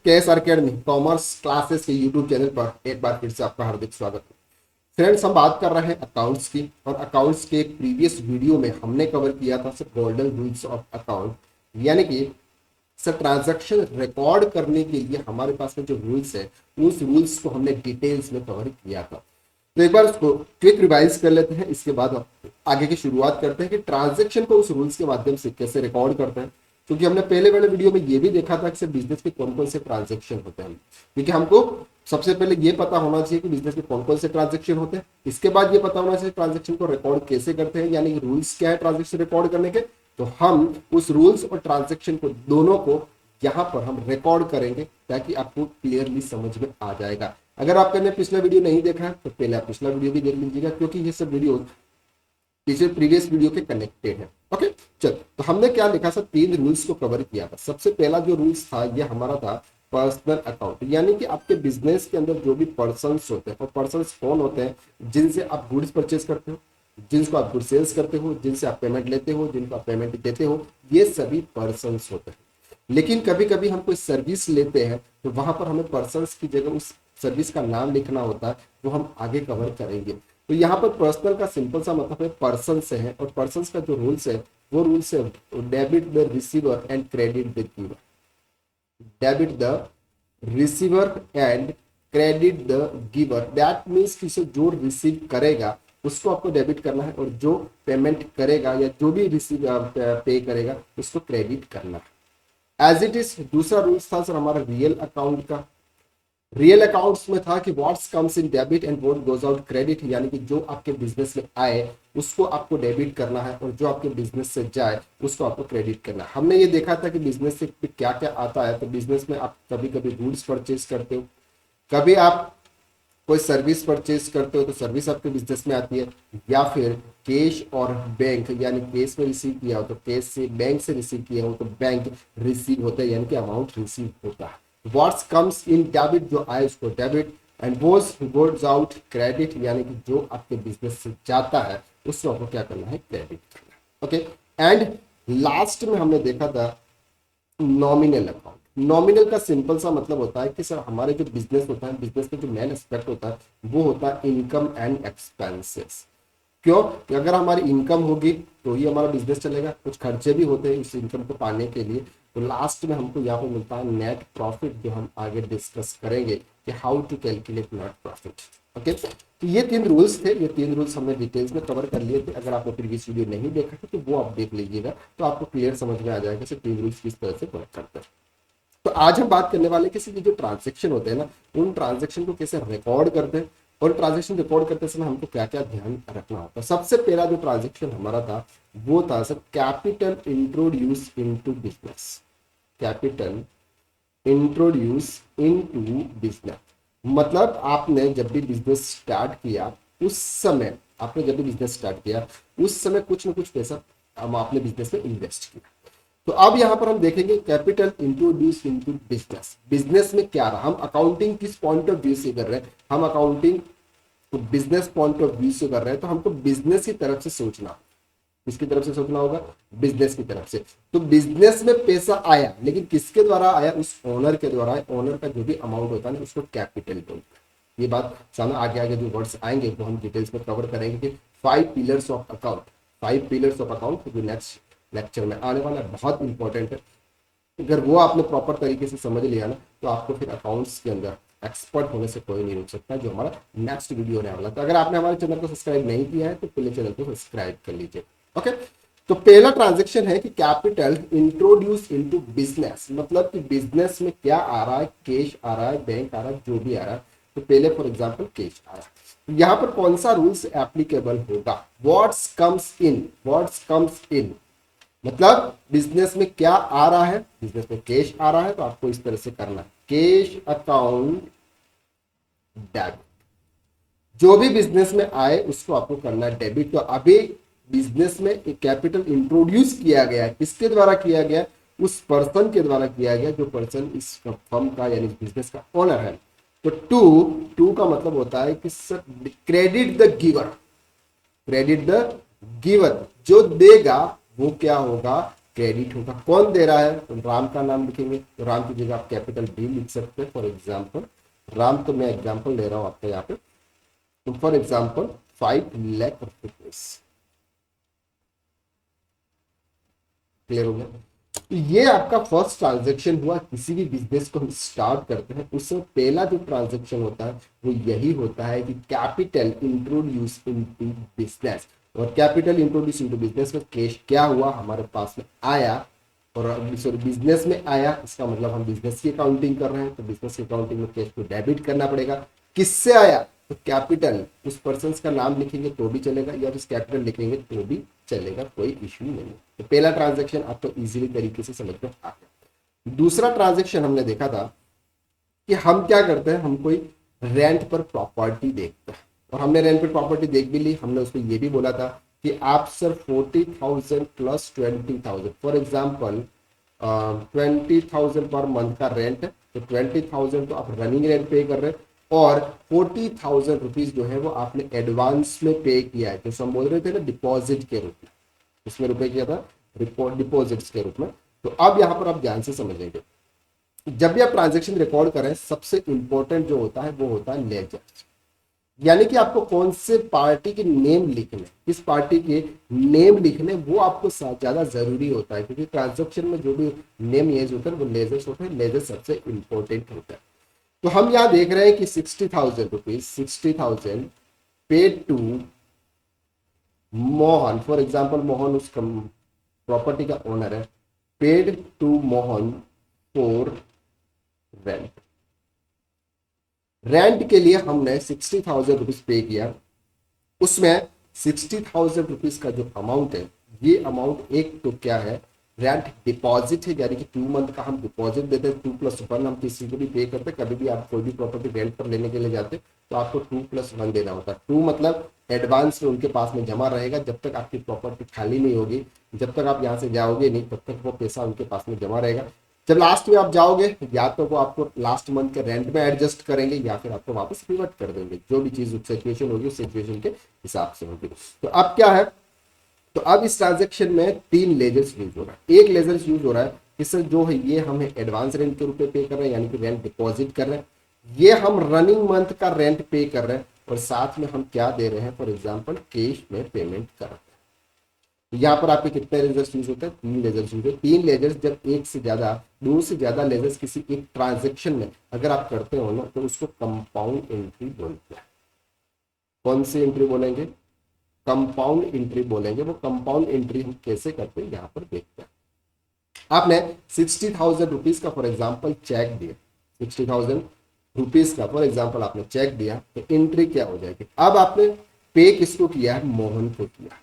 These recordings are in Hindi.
KS अकेडमी कॉमर्स क्लासेस के यूट्यूब चैनल पर एक बार फिर से आपका हार्दिक स्वागत है। फ्रेंड्स, हम बात कर रहे हैं अकाउंट्स की, और अकाउंट्स के एक प्रीवियस वीडियो में हमने कवर किया था sir golden rules of account, यानी कि सर ट्रांजैक्शन रिकॉर्ड करने के लिए हमारे पास में जो रूल्स है उस रूल्स को हमने डिटेल्स में कवर किया था। तो एक बार उसको क्विक रिवाइज कर लेते हैं, इसके बाद आगे की शुरुआत करते हैं कि ट्रांजैक्शन को उस रूल्स के माध्यम से कैसे रिकॉर्ड करते हैं। क्योंकि हमने पहले वाले वीडियो में ये भी देखा था कि बिजनेस के कौन कौन से ट्रांजैक्शन होते हैं, क्योंकि हमको सबसे पहले ये पता होना चाहिए कि बिजनेस में कौन कौन से ट्रांजैक्शन होते हैं। इसके बाद ये पता होना चाहिए ट्रांजैक्शन को रिकॉर्ड कैसे करते हैं, यानी रूल्स क्या है ट्रांजैक्शन रिकॉर्ड करने के। तो हम उस रूल्स और ट्रांजैक्शन को दोनों को यहाँ पर हम रिकॉर्ड करेंगे ताकि आपको क्लियरली समझ में आ जाएगा। अगर आपने पिछला वीडियो नहीं देखा है तो पहले आप पिछला वीडियो भी देख लीजिएगा, क्योंकि ये सब वीडियो पीछे प्रीवियस वीडियो के कनेक्टेड है। ओके, चल तो हमने क्या लिखा था, 3 रूल्स को कवर किया था। सबसे पहला जो रूल्स था ये हमारा था पर्सनल अकाउंट, यानी कि आपके बिजनेस के अंदर जो भी पर्सन्स होते हैं, और पर्सन्स कौन होते हैं, जिनसे आप गुड्स परचेज करते हो, जिनको आप गुड सेल्स करते हो, जिनसे आप पेमेंट लेते हो, जिनको आप पेमेंट देते हो, ये सभी पर्सन्स होते हैं। लेकिन कभी कभी हम कोई सर्विस लेते हैं तो वहां पर हमें पर्सन्स की जगह उस सर्विस का नाम लिखना होता है, वो हम आगे कवर करेंगे। तो यहाँ पर पर्सनल का सिंपल सा मतलब है पर्सन से है, और पर्सन का जो रूल्स है वो रूल्स है debit the receiver and credit the giver. Debit the receiver and credit the giver, that means कि जो रिसीव करेगा उसको आपको डेबिट करना है, और जो पेमेंट करेगा या जो भी रिसीव पे करेगा उसको क्रेडिट करना है। एज इट इज दूसरा रूल्स था सर हमारा रियल अकाउंट का। रियल अकाउंट्स में था कि what's comes in debit and what goes out credit, यानी कि जो आपके बिजनेस में आए उसको आपको डेबिट करना है, और जो आपके बिजनेस से जाए उसको आपको क्रेडिट करना है। हमने ये देखा था कि बिजनेस से क्या क्या आता है। तो बिजनेस में आप कभी कभी गुड्स परचेज करते हो, कभी आप कोई सर्विस परचेज करते हो तो सर्विस आपके बिजनेस में आती है, या फिर कैश और बैंक, यानी कैश में रिसीव किया हो तो कैश से, बैंक से रिसीव किया हो तो बैंक रिसीव होता है, यानी कि अमाउंट रिसीव होता है। व्हाट्स कम्स इन डेबिट, जो आए उसको debit, and goes out credit, यानी कि जो आपके बिजनेस से जाता है उसको आपको क्या करना है, क्रेडिट करना है। ओके, एंड लास्ट में हमने देखा था नॉमिनल अकाउंट। नॉमिनल का सिंपल सा मतलब होता है कि सर हमारे जो बिजनेस होता है, बिजनेस का जो मेन एस्पेक्ट होता है वो होता है इनकम एंड एक्सपेंसेस। क्यों? कि अगर हमारी इनकम होगी तो ही हमारा बिजनेस चलेगा, कुछ खर्चे भी होते हैं उस इनकम को पाने के लिए। तो लास्ट में हमको यहाँ पर मिलता है नेट प्रॉफिट, जो हम आगे डिस्कस करेंगे कि how to calculate net profit. Okay, तो ये 3 रूल्स थे, ये 3 रूल्स हमने डिटेल्स में कवर कर लिए थे। अगर आपने प्रीवियस वीडियो नहीं देखा है तो वो आप देख लीजिएगा, तो आपको क्लियर समझ में आ जाएगा कि 3 रूल्स किस तरह से वर्क करते हैं। तो आज हम बात करने वाले किसी भी जो ट्रांजेक्शन होते हैं ना, उन ट्रांजेक्शन को कैसे रिकॉर्ड करते हैं, और ट्रांजेक्शन रिकॉर्ड करते समय हमको क्या क्या ध्यान रखना होता है। सबसे पहला जो ट्रांजेक्शन हमारा था वो था sir capital introduce into business. Capital introduce into business मतलब आपने जब भी बिजनेस स्टार्ट किया उस समय, आपने जब भी बिजनेस स्टार्ट किया उस समय कुछ ना कुछ पैसा आपने बिजनेस में इन्वेस्ट किया। तो अब यहां पर हम देखेंगे capital introduce into business. Business में क्या रहा, हम अकाउंटिंग किस पॉइंट ऑफ व्यू से कर रहे हैं, हम accounting business point of view से कर रहे हैं। तो हमको बिजनेस की तरफ से सोचना, किसकी तरफ से सोचना होगा, बिजनेस की तरफ से। तो बिजनेस में पैसा आया, लेकिन किसके द्वारा आया, उस ओनर के द्वारा। ओनर का जो भी अमाउंट होता है ना उसको कैपिटल बोलते हैं। ये बात सामने आगे आगे जो वर्ड्स आएंगे वो हम डिटेल्स में कवर करेंगे कि 5 pillars of account, 5 pillars of account जो नेक्स्ट लेक्चर में आने वाला है, बहुत इंपॉर्टेंट है। अगर वो आपने प्रॉपर तरीके से समझ लिया ना तो आपको फिर अकाउंट्स के अंदर एक्सपर्ट होने से कोई नहीं रोक सकता, जो हमारा नेक्स्ट वीडियो होने वाला। तो अगर आपने हमारे चैनल को सब्सक्राइब नहीं किया है तो पहले चैनल को सब्सक्राइब कर लीजिए। ओके, तो पहला ट्रांजेक्शन है कि कैपिटल इंट्रोड्यूस इनटू बिजनेस, मतलब कि बिजनेस में क्या आ रहा है, कैश आ रहा है, बैंक आ रहा है, जो भी आ रहा है। तो पहले फॉर एग्जांपल कैश आ रहा है, यहाँ पर कौन सा रूल्स एप्लीकेबल होगा, what's comes in. What's comes in मतलब बिजनेस में क्या आ रहा है, बिजनेस में कैश आ रहा है, तो आपको इस तरह से करना है कैश अकाउंट डेबिट। जो भी बिजनेस में आए उसको आपको करना है डेबिट। तो अभी बिजनेस में एक कैपिटल इंट्रोड्यूस किया गया है, किसके द्वारा किया गया, उस पर्सन के द्वारा किया गया जो पर्सन इस फर्म का यानी बिजनेस का ओनर है। तो टू का मतलब होता है कि credit the giver. Credit the giver, जो देगा वो क्या होगा, क्रेडिट होगा। कौन दे रहा है? तो राम का नाम लिखेंगे, तो राम की जगह आप कैपिटल डी लिख सकते हैं। फॉर एग्जाम्पल राम, तो मैं एग्जाम्पल ले रहा हूँ आपको यहाँ पे, तो for example 5 lakh rupees. Clear हो गया? तो ये आपका फर्स्ट ट्रांजेक्शन हुआ। किसी भी बिजनेस को हम स्टार्ट करते हैं उसमें पहला जो ट्रांजेक्शन होता है वो यही होता है कि कैपिटल इंट्रोड्यूस इनटू बिजनेस। और कैपिटल इंट्रोड्यूस इनटू बिजनेस में कैश क्या हुआ, हमारे पास में आया, और सॉरी बिजनेस में आया, इसका मतलब हम बिजनेस की अकाउंटिंग कर रहे हैं, तो बिजनेस की अकाउंटिंग में कैश को डेबिट करना पड़ेगा। किससे आया? तो कैपिटल, उस पर्सन का नाम लिखेंगे तो भी चलेगा, या फिर कैपिटल लिखेंगे तो भी चलेगा, कोई इश्यू नहीं। तो पहला ट्रांजेक्शन आपको इजीली तरीके से समझ में आ गया। दूसरा ट्रांजेक्शन हमने देखा था कि हम क्या करते हैं, हम कोई रेंट पर प्रॉपर्टी देखते हैं, और हमने रेंट पर प्रॉपर्टी देख भी ली। हमने उसको ये भी बोला था कि आप sir 40,000 plus 20,000, for example 20,000 per month का रेंट है, तो 20,000 तो आप रनिंग रेंट पे कर रहे हैं, और 40,000 रुपीज जो है वो आपने एडवांस में पे किया है, जो हम बोल रहे थे ना डिपॉजिट के रूप में, उसमें रुपए किया था डिपॉजिट्स के रूप में। तो अब यहाँ पर आप ध्यान से समझेंगे, जब भी आप ट्रांजेक्शन रिकॉर्ड करें सबसे इंपॉर्टेंट जो होता है वो होता है लेजर, यानी कि आपको कौन से पार्टी के नेम लिखने, किस पार्टी के नेम लिखने, वो आपको ज्यादा जरूरी होता है, क्योंकि ट्रांजेक्शन में जो भी नेम यूज होता है वो लेजर्स होता है, लेजर सबसे इंपॉर्टेंट होता है। तो हम यहाँ देख रहे हैं कि 60,000 rupees, 60,000 paid to Mohan, for example Mohan उस प्रॉपर्टी का ओनर है, paid to Mohan for rent. Rent के लिए हमने 60,000 रुपीज पे किया, उसमें 60,000 रुपीज का जो अमाउंट है, ये अमाउंट एक तो क्या है, रेंट डिपॉजिट है, यानी कि 2 मंथ का हम डिपॉजिट देते हैं। 2+1 हम किसी को भी पे करते हैं, कभी भी आप कोई भी प्रॉपर्टी रेंट पर लेने के लिए जाते हैं तो आपको 2+1 देना होता है। 2 मतलब एडवांस में उनके पास में जमा रहेगा, जब तक आपकी प्रॉपर्टी खाली नहीं होगी, जब तक आप यहाँ से जाओगे नहीं, तब तक वो पैसा उनके पास में जमा रहेगा। जब लास्ट में आप जाओगे, या तो वो आपको लास्ट मंथ के रेंट में एडजस्ट करेंगे, या फिर आपको वापस रिवर्ट कर देंगे, जो भी चीज सिचुएशन होगी उस सिचुएशन के हिसाब से होगी। तो अब क्या है, तो अब इस ट्रांजेक्शन में 3 लेजर्स यूज हो रहा है। एक लेजर यूज हो रहा है इससे जो है ये हमें एडवांस रेंट के रूप में पे कर रहे हैं, यानी कि रेंट डिपॉजिट कर रहे हैं, ये हम रनिंग मंथ का रेंट पे कर रहे हैं, और साथ में हम क्या दे रहे हैं, फॉर एग्जाम्पल कैश में पेमेंट कर रहे हैं। यहाँ पर आपके कितने लेजर्स यूज होते हैं? 3 लेजर्स यूज होते हैं। 3 लेजर्स जब एक से ज्यादा, 2 से ज्यादा लेजर्स किसी एक ट्रांजेक्शन में अगर आप करते हो ना, तो उसको कंपाउंड एंट्री बोलते हैं। कौन सी एंट्री बोलेंगे? कंपाउंड एंट्री बोलेंगे। वो कंपाउंड एंट्री हम कैसे करते हैं यहाँ पर देखते हैं। आपने 60,000 रुपीज का फॉर एग्जाम्पल चेक दिया, 60,000 रुपीज का फॉर एग्जाम्पल आपने चेक दिया, तो एंट्री क्या हो जाएगी? अब आपने पे किसको किया है? मोहन को किया।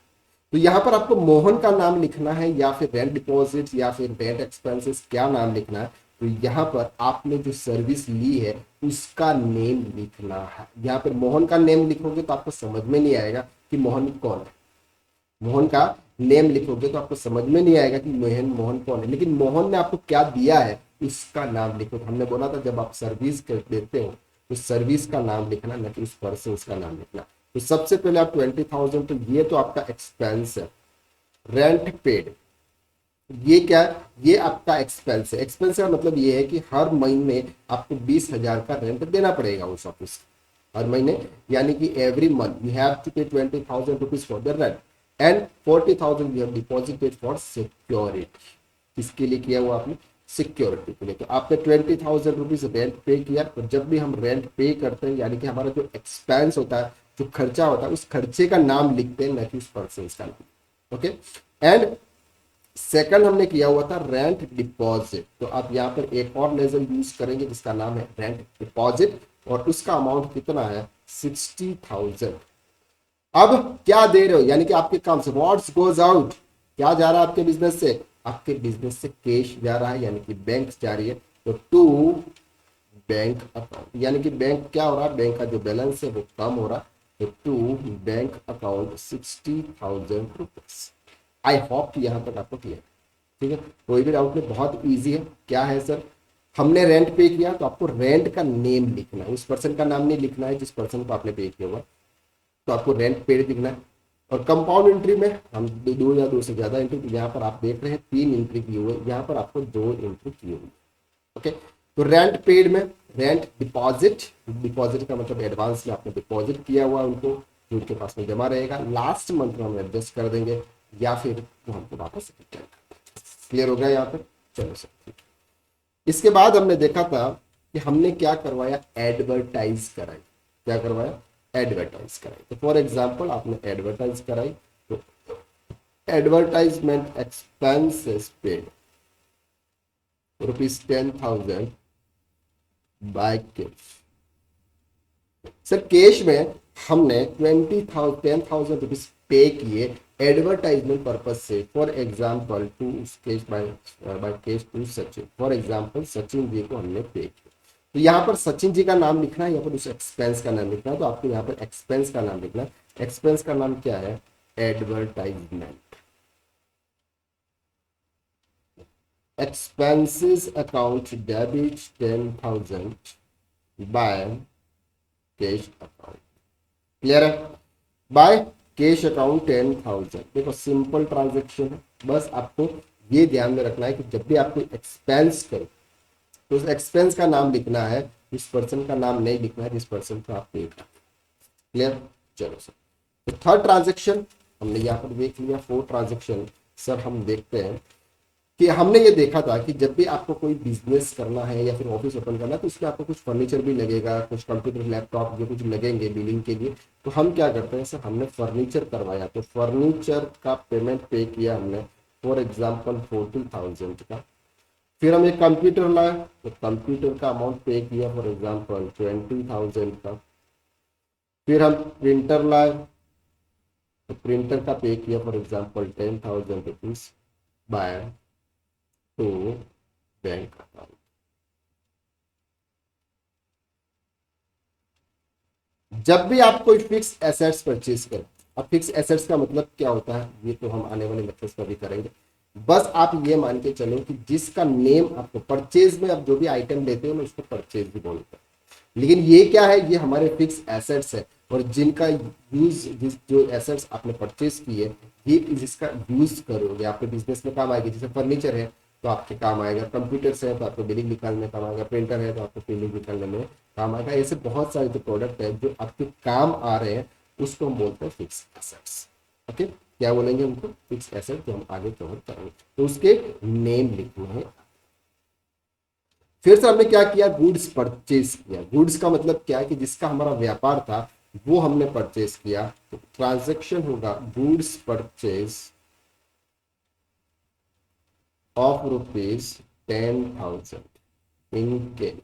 तो यहाँ पर आपको मोहन का नाम लिखना है, या फिर रेंट डिपॉजिट, या फिर रेंट एक्सपेंसेस, क्या नाम लिखना है? तो यहाँ पर आपने जो सर्विस ली है उसका नेम लिखना है। यहाँ पर मोहन का नेम लिखोगे तो आपको समझ में नहीं आएगा कि मोहन कौन है। मोहन का नेम लिखोगे तो आपको समझ में नहीं आएगा कि मोहन कौन है, लेकिन मोहन ने आपको क्या दिया है उसका नाम लिखो। हमने बोला था जब आप सर्विस देते हो तो सर्विस का नाम लिखना, न कि उस पर्सन का नाम लिखना। तो सबसे पहले आप 20,000, तो ये तो आपका एक्सपेंस है। रेंट पेड, ये क्या है? ये आपका एक्सपेंस है। एक्सपेंस का मतलब ये है कि हर महीने आपको 20,000 का रेंट देना पड़ेगा उस ऑफिस, हर महीने, यानी कि every month you have to pay 20,000 rupees for the rent and 40,000 you have deposited for security. किसके लिए किया हुआ आपने? सिक्योरिटी के लिए। तो आपने 20,000 रुपीज रेंट पे किया। तो जब भी हम रेंट पे करते हैं, यानी कि हमारा जो एक्सपेंस होता है, जो खर्चा होता है, उस खर्चे का नाम लिखते हैं, न कि उस पर्सन का नाम। ओके, एंड सेकंड हमने किया हुआ था रेंट डिपॉजिट। तो आप यहाँ पर एक और लेजर यूज करेंगे जिसका नाम है रेंट डिपॉजिट, और उसका अमाउंट कितना है? 60,000। अब क्या दे रहे हो, यानी कि आपके काम से व्हाट्स गोज आउट, क्या जा रहा है आपके बिजनेस से? आपके बिजनेस से कैश जा रहा है, यानी कि बैंक जा रही है। तो टू बैंक अकाउंट, यानी कि बैंक क्या हो रहा है? बैंक का जो बैलेंस है वो कम हो रहा है। तो to bank account 60,000 rupees. I hope कि यहाँ तक आपको क्लियर, ठीक है? कोई भी डाउट नहीं, बहुत इजी है। क्या है सर? हमने रेंट पे किया तो आपको रेंट का नेम लिखना है, उस पर्सन का नाम नहीं लिखना है जिस पर्सन को आपने पे किया हुआ। तो आपको रेंट पेड लिखना है, और कंपाउंड एंट्री में हम दो या दो से ज्यादा एंट्री, यहाँ पर आप देख रहे हैं 3 एंट्री की हुई, यहाँ पर आपको 2 एंट्री की हुई। ओके, तो रेंट पेड में रेंट डिपॉजिट, डिपॉजिट का मतलब एडवांस में आपने डिपॉजिट किया हुआ उनको, जो उनके पास में जमा रहेगा, लास्ट मंथ में हम एडजस्ट कर देंगे या फिर वो हमको वापस रिटर्न कर देंगे। क्लियर हो गया यहाँ पर? चलो सर ठीक है। इसके बाद हमने देखा था कि हमने क्या करवाया, एडवर्टाइज कराई। क्या करवाया? एडवर्टाइज कराई। तो फॉर एग्जांपल आपने एडवर्टाइज कराई, तो advertisement expenses paid ₹10,000 by cash. Sir cash में हमने 10,000 रुपीज पे किए एडवर्टाइजमेंट पर्पज से, for example to cash by cash to Sachin, for example Sachin ji को हमने पे किया। तो यहाँ पर सचिन जी का नाम लिखना है, यहाँ पर उस एक्सपेंस का नाम लिखना है, तो आपको यहाँ पर एक्सपेंस का नाम लिखना है। एक्सपेंस का नाम क्या है? Advertisement. Expenses account debit 10,000 by cash account. Clear है? By cash account 10,000। देखो सिंपल ट्रांजेक्शन है, बस आपको ये ध्यान में रखना है कि जब भी आपको एक्सपेंस करो तो उस एक्सपेंस का नाम लिखना है, इस पर्सन का नाम नहीं लिखना है जिस पर्सन को आप पे कर। क्लियर? चलो सर, तो थर्ड ट्रांजेक्शन हमने यहाँ पर देख लिया। फोर्थ ट्रांजेक्शन सर हम देखते हैं कि हमने ये देखा था कि जब भी आपको कोई बिजनेस करना है या फिर ऑफिस ओपन करना है तो उसमें आपको कुछ फर्नीचर भी लगेगा, कुछ कंप्यूटर लैपटॉप जो कुछ लगेंगे बिलिंग के लिए। तो हम क्या करते हैं सर, हमने फर्नीचर करवाया, तो फर्नीचर का पेमेंट पे किया हमने, फॉर एग्जाम्पल 40,000 का। फिर हम एक कंप्यूटर लाए, तो कंप्यूटर का अमाउंट पे किया, फॉर एग्जाम्पल 20,000 का। फिर हम प्रिंटर लाए, तो प्रिंटर का पे किया, for example 10,000 rupees by two bank account. जब भी आप कोई फिक्स एसेट्स परचेज करें, अब फिक्स एसेट्स का मतलब क्या होता है ये तो हम आने वाले लेक्चर्स में भी करेंगे। बस आप ये मान के चलो कि जिसका नेम आपको परचेज में, आप जो भी आइटम लेते हो ना उसको परचेज भी बोलते हैं, लेकिन ये क्या है, ये हमारे फिक्स एसेट्स है और जिनका यूज, जो एसेट्स आपने परचेज किए ये जिसका यूज करोगे आपके बिजनेस में काम आएगी। जैसे फर्नीचर है तो आपके काम आएगा, कंप्यूटर से है तो आपको बिलिंग निकालने में काम आएगा, प्रिंटर है तो आपको बिलिंग निकालने में काम आएगा। ऐसे बहुत सारे जो प्रोडक्ट है जो आपके काम आ रहे हैं उसको हम बोलते हैं फिक्स एसेट्स। ओके, क्या बोलेंगे उनको? फिक्स एसेट, जो हम आगे कवर करेंगे। तो उसके नेम लिखना है। फिर से हमने क्या किया, गुड्स परचेज किया। गुड्स का मतलब क्या है कि जिसका हमारा व्यापार था वो हमने परचेज किया, तो ट्रांजैक्शन होगा goods purchase of ₹10,000 in cash.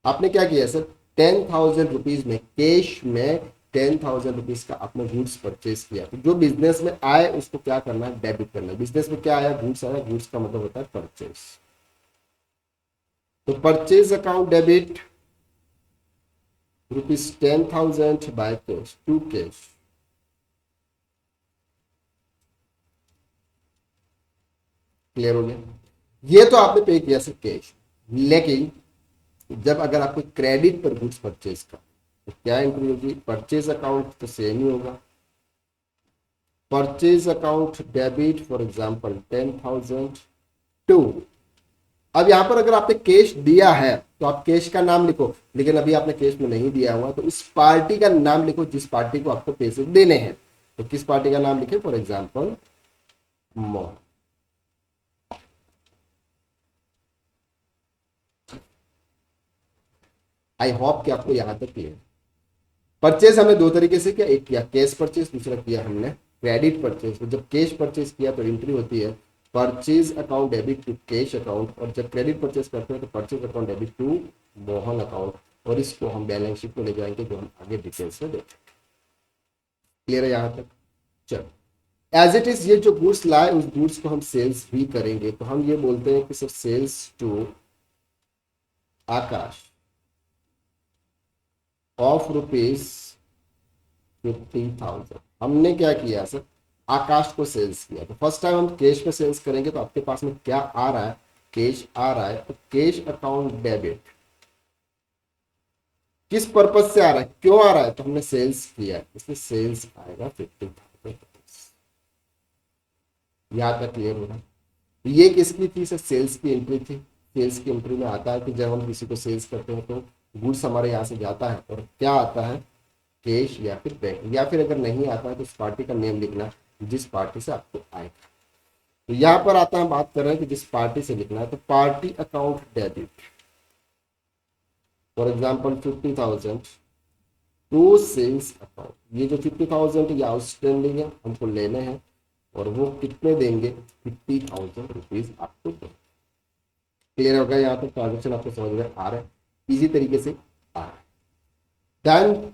आपने क्या किया सर, 10,000 रुपीज में कैश में 10,000 रुपीज का आपने गुड्स परचेज किया। तो जो बिजनेस में आए उसको क्या करना है, डेबिट करना है। बिजनेस में क्या आया, गुड्स आया, गुड्स का मतलब होता है परचेज। तो purchase account debit ₹10,000 by cash to cash. Clear हो गया? ये तो आपने पे किया सर कैश, लेकिन जब अगर आपको क्रेडिट पर गुड्स परचेज का, तो क्या एंट्री होगी, परचेज अकाउंट तो सेम ही होगा, purchase account debit for example 10,000 to. अब यहां पर अगर आपने कैश दिया है तो आप कैश का नाम लिखो, लेकिन अभी आपने कैश में नहीं दिया हुआ तो उस पार्टी का नाम लिखो जिस पार्टी को आपको पैसे देने हैं। तो किस पार्टी का नाम लिखे, for example Mohan. I hope कि आपको यहां तक क्लियर। परचेज हमने दो तरीके से किया, एक किया कैश परचेज, दूसरा किया हमने क्रेडिट परचेज। तो जब कैश परचेज किया तो एंट्री होती है purchase account debit to cash account, और जब क्रेडिट परचेज करते हैं तो purchase account debit to Mohan account, और इसको हम बैलेंस शीट में ले जाएंगे जो हम आगे डिटेल्स में देखेंगे। क्लियर है यहां तक? चलो, एज इट इज ये जो गुड्स लाए उस गुड्स को हम सेल्स भी करेंगे, तो हम ये बोलते हैं कि sir sales to Akash of ₹50,000। हमने क्या किया सर, आकाश को सेल्स किया। तो फर्स्ट टाइम हम कैश में सेल्स करेंगे तो आपके पास में क्या आ रहा है, कैश आ रहा है, तो कैश अकाउंट डेबिट किस पर्पज से आ रहा है, क्यों आ रहा है, तो हमने सेल्स किया है, इसमें सेल्स आएगा 50,000। यहाँ तक क्लियर होगा। ये किसकी थी सर, सेल्स की एंट्री थी। सेल्स की एंट्री में आता है कि जब हम किसी को सेल्स करते हैं तो गुड्स हमारे यहाँ से जाता है और क्या आता है, कैश या फिर बैंक, या फिर अगर नहीं आता है तो उस पार्टी का नेम लिखना जिस पार्टी से आपको आएगा। तो यहाँ पर आता है, बात कर रहे हैं कि जिस पार्टी से लिखना है, तो party account debit, for example 50,000 to sales account. ये जो 50,000 ये आउटस्टैंडिंग है, हमको लेने हैं और वो कितने देंगे, 50,000 रुपीज आपको देंगे। क्लियर हो गया, यहाँ तक ट्रांजेक्शन आपको समझ में आ रहा है, इजी तरीके से आ रहा है। देन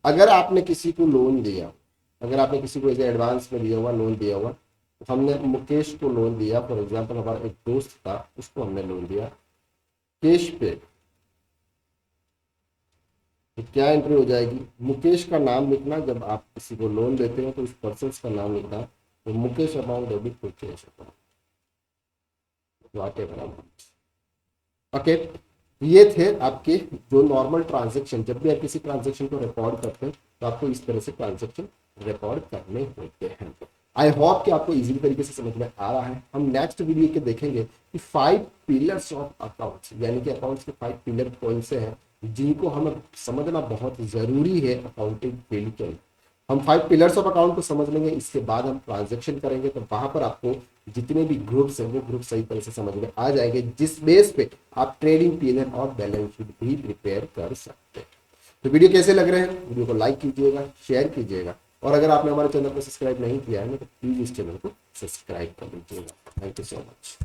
अगर आपने किसी को लोन दिया, अगर आपने किसी को एडवांस में दिया हुआ लोन दिया हुआ, तो हमने मुकेश को लोन दिया, फॉर एग्जाम्पल हमारा एक दोस्त था उसको हमने लोन दिया कैश पे, तो क्या एंट्री हो जाएगी, मुकेश का नाम लिखना। जब आप किसी को लोन देते हो तो उस पर्सन का नाम लिखना, तो Mukesh amount debit to cash account, okay. ये थे आपके जो नॉर्मल ट्रांजेक्शन। जब भी आप किसी ट्रांजेक्शन को रिकॉर्ड करते हैं तो आपको इस तरह से ट्रांजेक्शन रिकॉर्ड करने होते हैं। आई होप कि आपको इजी तरीके से समझ में आ रहा है। हम नेक्स्ट वीडियो के देखेंगे कि 5 पिलर्स ऑफ अकाउंट्स, यानी कि अकाउंट्स के 5 पिलर कौन से हैं जिनको हमें समझना बहुत जरूरी है अकाउंटिंग फील्ड के अंदर। हम 5 पिलर्स ऑफ अकाउंट को समझ लेंगे, इसके बाद हम ट्रांजेक्शन करेंगे, तो वहां पर आपको जितने भी ग्रुप्स हैं वो ग्रुप सही तरह से समझ में आ जाएंगे, जिस बेस पे आप ट्रेडिंग पीएनएल और बैलेंस शीट भी प्रिपेयर कर सकते हैं। तो वीडियो कैसे लग रहे हैं, वीडियो को लाइक कीजिएगा, शेयर कीजिएगा, और अगर आपने हमारे चैनल को सब्सक्राइब नहीं किया है तो प्लीज इस चैनल को सब्सक्राइब कर लीजिएगा। Thank you so much.